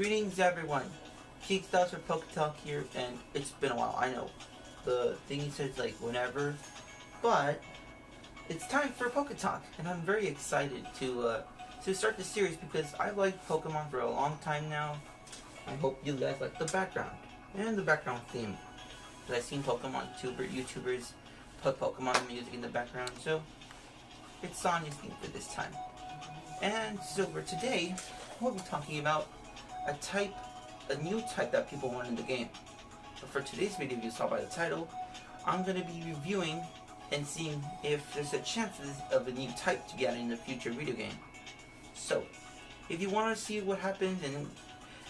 Greetings everyone, PokéTalk for PokéTalk here, and it's been a while, I know. The thing says like whenever, but it's time for PokéTalk, and I'm very excited to start this series because I've liked Pokemon for a long time now. I hope you guys like the background and the background theme. I've seen Pokemon YouTubers put Pokemon music in the background, so it's Sonya's theme for this time. And so for today, we'll be talking about a new type that people want in the game. But for today's video, you saw by the title, I'm going to be reviewing and seeing if there's a chance of a new type to be added in the future video game. So, if you want to see what happens and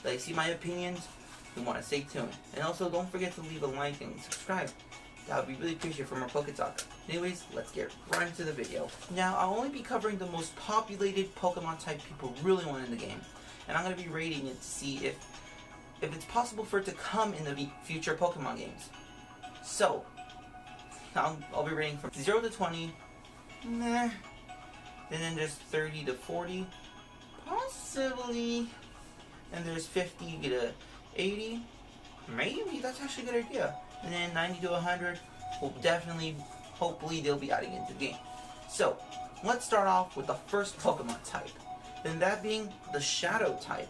like see my opinions, you want to stay tuned. And also, don't forget to leave a like and subscribe. That would be really appreciated for more PokéTalk. Anyways, let's get right into the video. Now, I'll only be covering the most populated Pokemon type people really want in the game. And I'm going to be rating it to see if it's possible for it to come in the future Pokemon games. So, I'll be rating from 0 to 20, nah, and then there's 30 to 40, possibly, and there's 50 to 80, maybe, that's actually a good idea, and then 90 to 100, will definitely, hopefully they'll be adding into the game. So, let's start off with the first Pokemon type, and that being the Shadow type.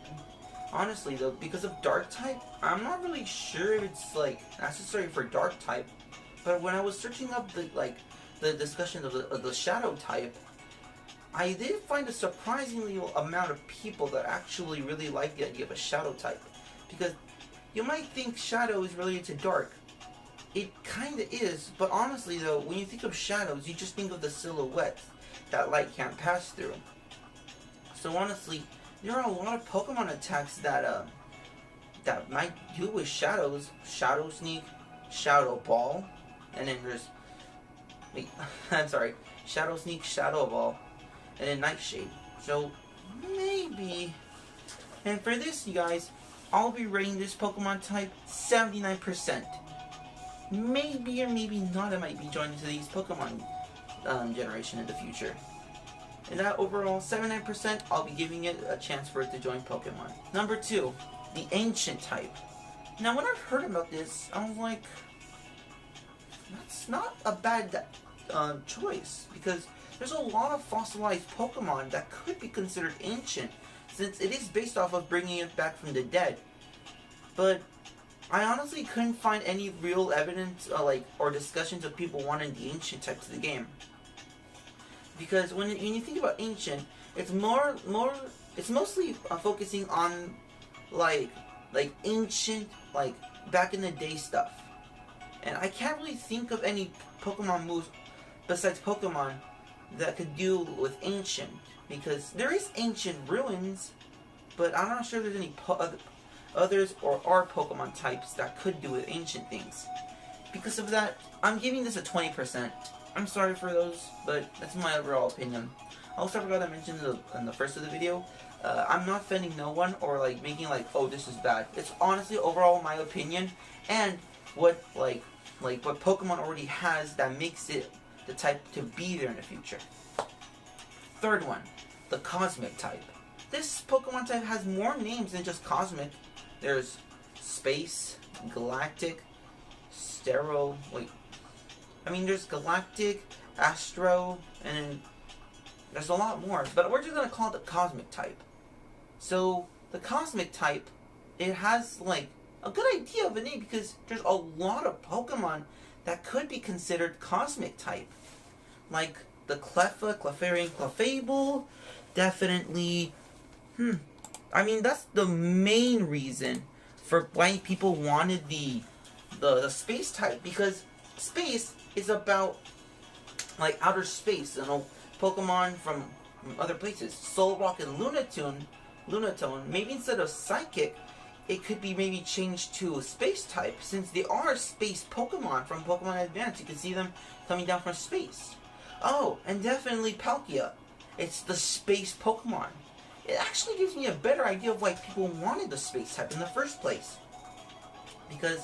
Honestly though, because of Dark type, I'm not really sure if it's like necessary for Dark type. But when I was searching up the discussion of the Shadow type, I did find a surprisingly amount of people that actually really like the idea of a Shadow type. Because you might think Shadow is related to Dark. It kinda is, but honestly though, when you think of shadows, you just think of the silhouette that light can't pass through. So honestly, there are a lot of Pokemon attacks that might do with shadows. Shadow Sneak, Shadow Ball, and then there's Shadow Sneak, Shadow Ball, and then Nightshade. So maybe, and for this, you guys, I'll be rating this Pokemon type 79%. Maybe or maybe not, I might be joining to these Pokemon generation in the future. And that overall 79%, I'll be giving it a chance for it to join Pokemon. Number 2, the Ancient type. Now when I heard about this, I was like, that's not a bad choice, because there's a lot of fossilized Pokemon that could be considered ancient, since it is based off of bringing it back from the dead. But I honestly couldn't find any real evidence or discussions of people wanting the ancient type to the game. Because when you think about ancient, it's it's mostly focusing on like ancient, back in the day stuff. And I can't really think of any Pokemon moves besides Pokemon that could deal with ancient, because there is ancient ruins, but I'm not sure there's any others or are Pokemon types that could do with ancient things. Because of that, I'm giving this a 20%. I'm sorry for those, but that's my overall opinion. Also, I forgot to mention in the first of the video, I'm not offending no one or making oh, this is bad. It's honestly overall my opinion and what what Pokemon already has that makes it the type to be there in the future. Third one, the Cosmic type. This Pokemon type has more names than just Cosmic. There's Space, Galactic, Sterile, there's Galactic, Astro, and there's a lot more. But we're just going to call it the Cosmic type. So, the Cosmic type, it has, a good idea of a name because there's a lot of Pokemon that could be considered Cosmic type. Like the Cleffa, Clefairy, Clefable, definitely, that's the main reason for why people wanted the Space type, because Space is about outer space, Pokemon from other places. Solrock and Lunatone, maybe instead of Psychic, it could be maybe changed to a Space type, since they are space Pokemon from Pokemon Advance. You can see them coming down from space. Oh, and definitely Palkia. It's the space Pokemon. It actually gives me a better idea of why people wanted the Space type in the first place. Because,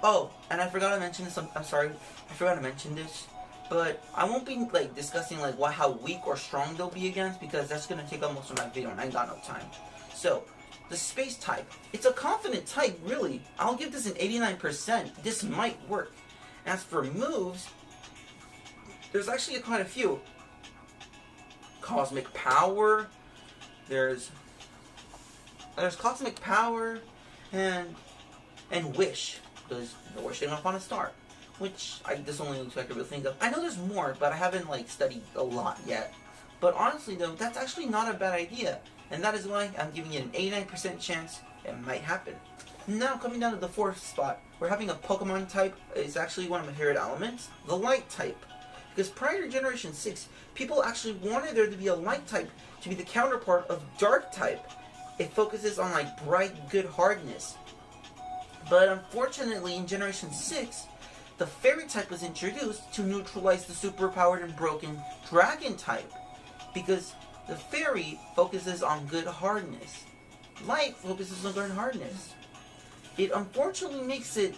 oh, and I forgot to mention this, I'm sorry, I forgot to mention this, but I won't be discussing how weak or strong they'll be against, because that's going to take up most of my video and I ain't got no time. So, the space type. It's a confident type, really. I'll give this an 89%. This might work. As for moves, there's actually quite a few. Cosmic Power. There's Cosmic Power and Wish. There's the wishing upon a star, which this only looks like I really think of. I know there's more, but I haven't studied a lot yet. But honestly, though, that's actually not a bad idea, and that is why I'm giving it an 89% chance it might happen. Now, coming down to the 4th spot, we're having a Pokemon type. It's actually one of my favorite elements, the Light type. Because prior to Generation 6, people actually wanted there to be a Light type to be the counterpart of Dark type. It focuses on bright, good hardness. But unfortunately, in Generation 6, the Fairy type was introduced to neutralize the superpowered and broken Dragon type. Because the Fairy focuses on good hardness. Light focuses on good hardness. It unfortunately makes it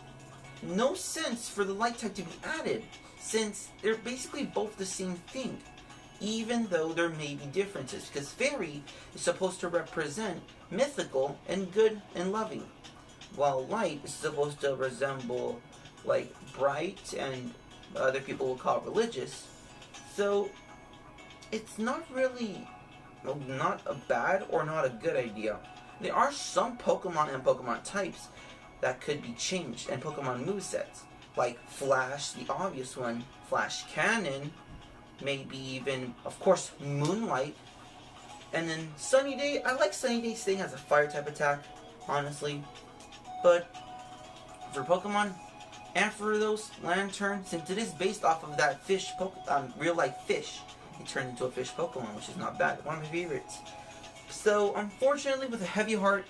no sense for the Light type to be added, since they're basically both the same thing, even though there may be differences, because Fairy is supposed to represent mythical and good and loving, while Light is supposed to resemble bright and other people will call it religious. So it's not really not a bad or not a good idea. There are some Pokemon and Pokemon types that could be changed, and Pokemon movesets, like Flash, the obvious one, Flash Cannon, maybe even, of course, Moonlight, and then Sunny Day. I like Sunny Day staying as a fire type attack, honestly, but for Pokemon, and for those Lantern, since it is based off of that fish, real life fish, it turned into a fish Pokemon, which is not bad, one of my favorites. So, unfortunately, with a heavy heart,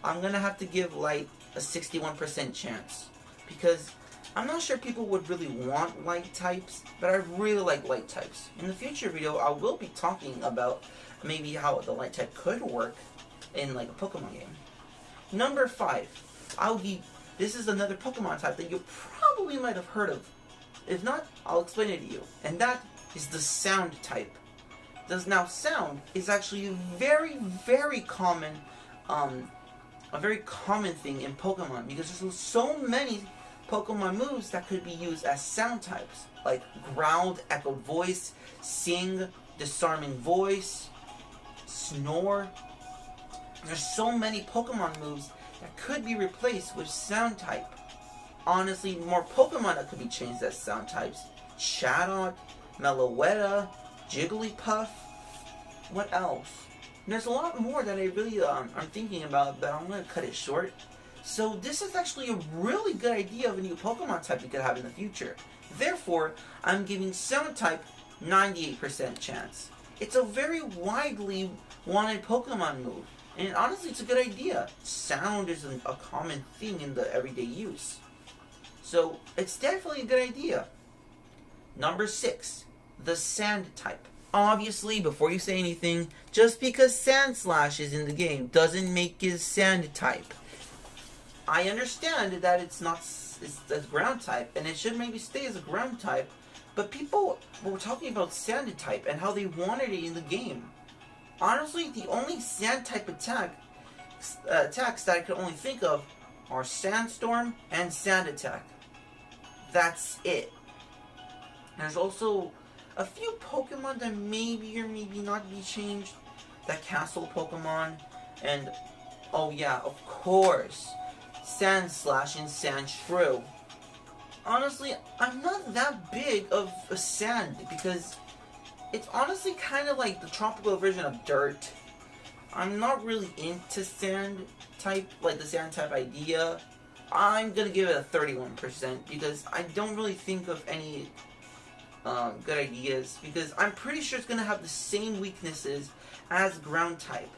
I'm gonna have to give Light a 61% chance, because I'm not sure people would really want Light types, but I really like Light types. In the future video, I will be talking about maybe how the Light type could work in a Pokemon game. Number 5, this is another Pokemon type that you probably might have heard of. If not, I'll explain it to you, and that is the Sound type. Now, sound is actually a very, very common, thing in Pokemon, because there's so many Pokemon moves that could be used as sound types, like Growl, Echoed Voice, Sing, Disarming Voice, Snore. There's so many Pokemon moves that could be replaced with sound type. Honestly, more Pokemon that could be changed as sound types: Chatot, Meloetta, Jigglypuff. What else? And there's a lot more that I really I'm thinking about, but I'm going to cut it short. So this is actually a really good idea of a new Pokemon type you could have in the future. Therefore, I'm giving Sound type 98% chance. It's a very widely wanted Pokemon move, and honestly, it's a good idea. Sound is a common thing in the everyday use, so it's definitely a good idea. Number 6, the Sand type. Obviously, before you say anything, just because Sandslash is in the game doesn't make it Sand type. I understand that it's a ground type, and it should maybe stay as a ground type, but people were talking about Sand type and how they wanted it in the game. Honestly, the only Sand type attacks that I could only think of are Sandstorm and Sand Attack. That's it. There's also a few Pokemon that maybe or maybe not be changed. That Castle Pokemon, and oh yeah, of course, Sandslash and Sandshrew. Honestly, I'm not that big of a sand, because it's honestly kind of like the tropical version of dirt. I'm not really into sand type, like the sand type idea. I'm gonna give it a 31%, because I don't really think of any good ideas, because I'm pretty sure it's gonna have the same weaknesses as ground type.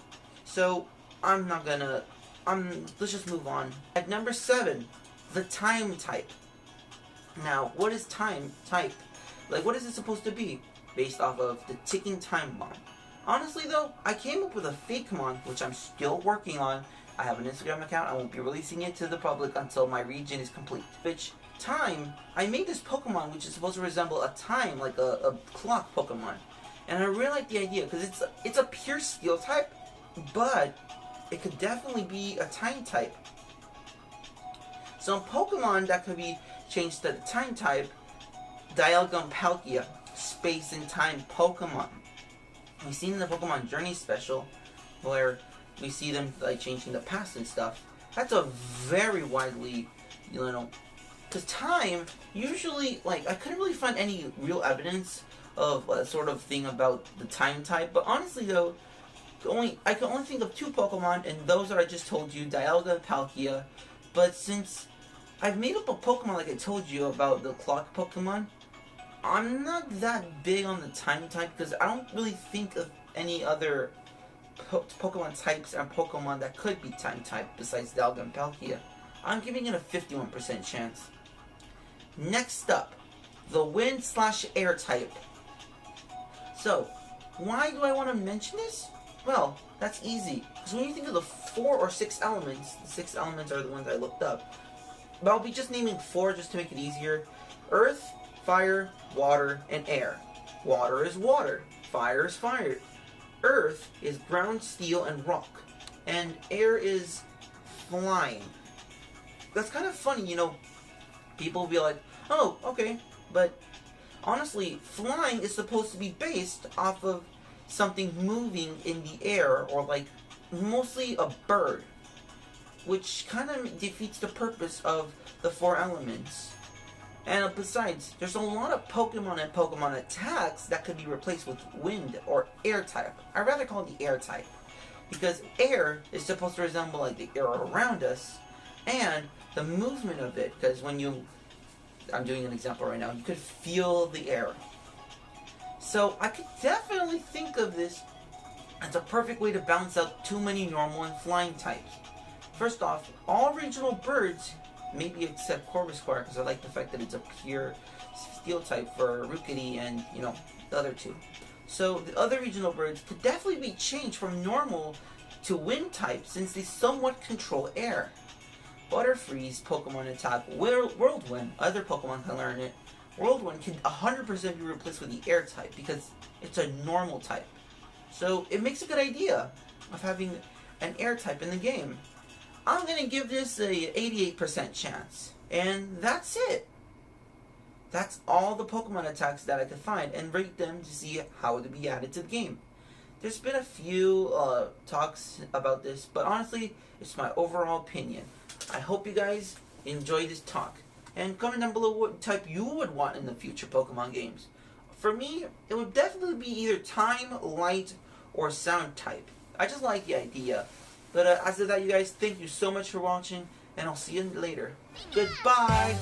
So let's just move on. At number 7, the Time type. Now, what is Time type? What is it supposed to be? Based off of the ticking time bomb. Honestly though, I came up with a Fakemon, which I'm still working on. I have an Instagram account. I won't be releasing it to the public until my region is complete. Which, Time, I made this Pokemon which is supposed to resemble a time, like a clock Pokemon. And I really like the idea, because it's a pure Steel type, but it could definitely be a time type. So in Pokemon that could be changed to the time type, Dialga and Palkia, space and time Pokemon. We've seen in the Pokemon Journey special where we see them like changing the past and stuff. That's a very widely, because time usually, like, I couldn't really find any real evidence of a sort of thing about the time type. But honestly though, I can only think of 2 Pokemon, and those are I just told you, Dialga and Palkia. But since I've made up a Pokemon like I told you about the clock Pokemon, I'm not that big on the time type because I don't really think of any other Pokemon types and Pokemon that could be time type besides Dialga and Palkia. I'm giving it a 51% chance. Next up, the Wind/Air type. So, why do I want to mention this? Well, that's easy. Because when you think of the 4 or 6 elements, the 6 elements are the ones I looked up. But I'll be just naming 4 just to make it easier. Earth, fire, water, and air. Water is water. Fire is fire. Earth is ground, steel, and rock. And air is flying. That's kind of funny, People will be like, oh, okay. But honestly, flying is supposed to be based off of something moving in the air, or like mostly a bird, which kind of defeats the purpose of the 4 elements. And besides, there's a lot of Pokemon and Pokemon attacks that could be replaced with wind or air type. I'd rather call it the air type, because air is supposed to resemble like the air around us and the movement of it, because when I'm doing an example right now, you could feel the air. So I could definitely think of this as a perfect way to balance out too many normal and flying types. First off, all regional birds, maybe except Corvisquire, because I like the fact that it's a pure steel type for Rookidee and, the other 2. So the other regional birds could definitely be changed from normal to wind type, since they somewhat control air. Butterfree's Pokemon attack, Whirlwind, other Pokemon can learn it. Whirlwind can 100% be replaced with the air type because it's a normal type. So it makes a good idea of having an air type in the game. I'm going to give this a 88% chance. And that's it. That's all the Pokemon attacks that I could find and rate them to see how to be added to the game. There's been a few talks about this, but honestly, it's my overall opinion. I hope you guys enjoy this talk. And comment down below what type you would want in the future Pokemon games. For me, it would definitely be either time, light, or sound type. I just like the idea. But as of that, you guys, thank you so much for watching, and I'll see you later. Goodbye!